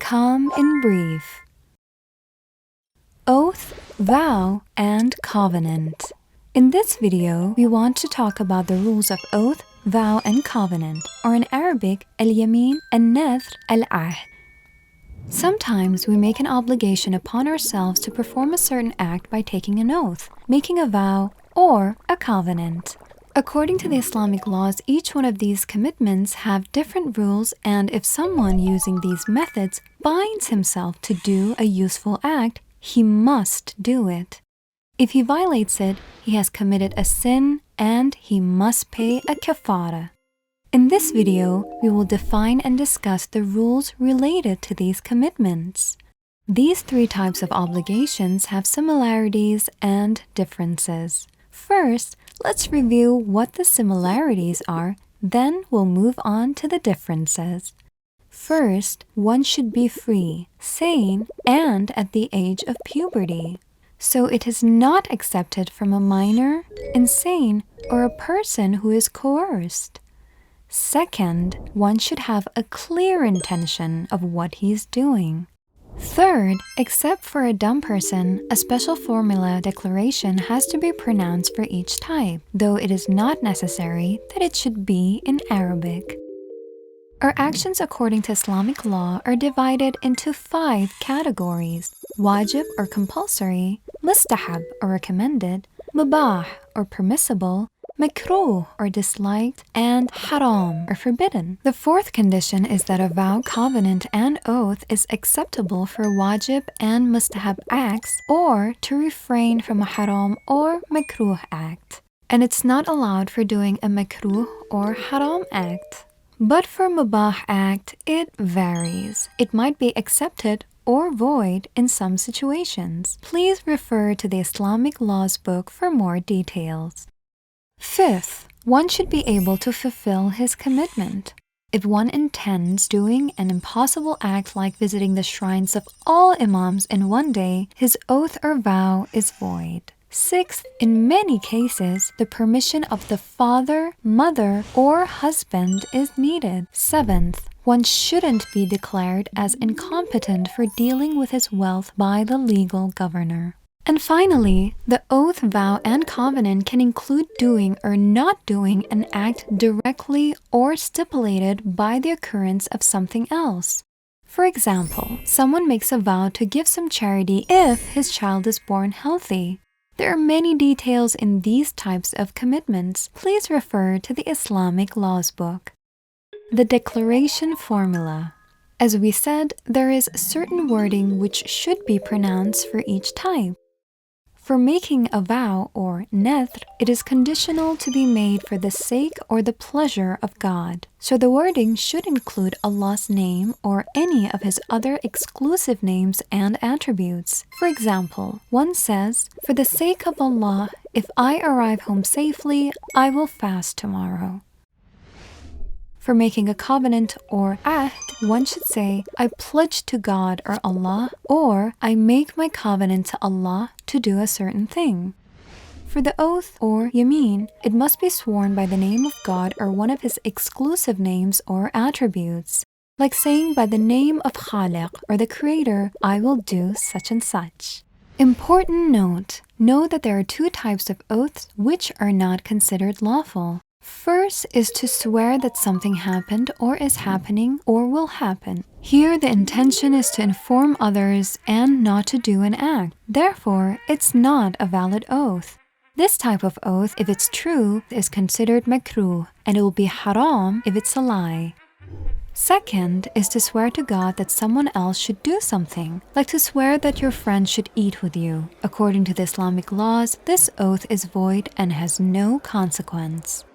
Ahkam in brief. Oath, vow, and covenant. In this video, we want to talk about the rules of oath, vow, and covenant, or in Arabic, al-yamin, al-nadhr, al-ahd. Sometimes we make an obligation upon ourselves to perform a certain act by taking an oath, making a vow, or a covenant. According to the Islamic laws, each one of these commitments have different rules, and if someone using these methods binds himself to do a useful act, he must do it. If he violates it, he has committed a sin and he must pay a kafara. In this video, we will define and discuss the rules related to these commitments. These three types of obligations have similarities and differences. First, let's review what the similarities are, then we'll move on to the differences. First, one should be free, sane, and at the age of puberty. So it is not accepted from a minor, insane, or a person who is coerced. Second, one should have a clear intention of what he's doing. Third, except for a dumb person, a special formula declaration has to be pronounced for each type, though it is not necessary that it should be in Arabic. Our actions according to Islamic law are divided into 5 categories: wajib or compulsory, mustahab or recommended, mubah or permissible, makruh or disliked, and haram or forbidden. The fourth condition is that a vow, covenant, and oath is acceptable for wajib and mustahab acts, or to refrain from a haram or makruh act. And it's not allowed for doing a makruh or haram act. But for mubah act, it varies. It might be accepted or void in some situations. Please refer to the Islamic laws book for more details. Fifth, one should be able to fulfill his commitment. If one intends doing an impossible act like visiting the shrines of all imams in one day, his oath or vow is void. Sixth, in many cases, the permission of the father, mother, or husband is needed. Seventh, one shouldn't be declared as incompetent for dealing with his wealth by the legal governor. And finally, the oath, vow, and covenant can include doing or not doing an act directly or stipulated by the occurrence of something else. For example, someone makes a vow to give some charity if his child is born healthy. There are many details in these types of commitments. Please refer to the Islamic laws book. The declaration formula. As we said, there is certain wording which should be pronounced for each type. For making a vow or nadhr, it is conditional to be made for the sake or the pleasure of God. So the wording should include Allah's name or any of His other exclusive names and attributes. For example, one says, "For the sake of Allah, if I arrive home safely, I will fast tomorrow." For making a covenant or ahd, one should say, "I pledge to God or Allah," or "I make my covenant to Allah to do a certain thing." For the oath or yamin, it must be sworn by the name of God or one of His exclusive names or attributes, like saying by the name of Khaliq or the Creator, "I will do such and such." Important note: know that there are 2 types of oaths which are not considered lawful. First is to swear that something happened or is happening or will happen. Here the intention is to inform others and not to do an act. Therefore, it's not a valid oath. This type of oath, if it's true, is considered makruh, and it will be haram if it's a lie. Second is to swear to God that someone else should do something, like to swear that your friend should eat with you. According to the Islamic laws, this oath is void and has no consequence.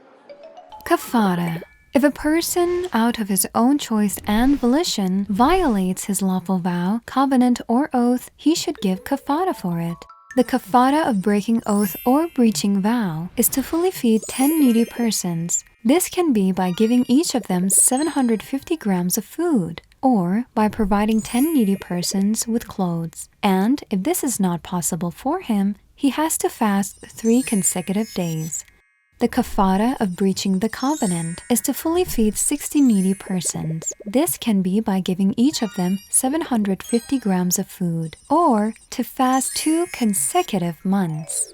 Kaffarah. If a person, out of his own choice and volition, violates his lawful vow, covenant, or oath, he should give kafara for it. The kafara of breaking oath or breaching vow is to fully feed 10 needy persons. This can be by giving each of them 750 grams of food, or by providing 10 needy persons with clothes. And if this is not possible for him, he has to fast 3 consecutive days. The kafara of breaching the covenant is to fully feed 60 needy persons. This can be by giving each of them 750 grams of food, or to fast 2 consecutive months.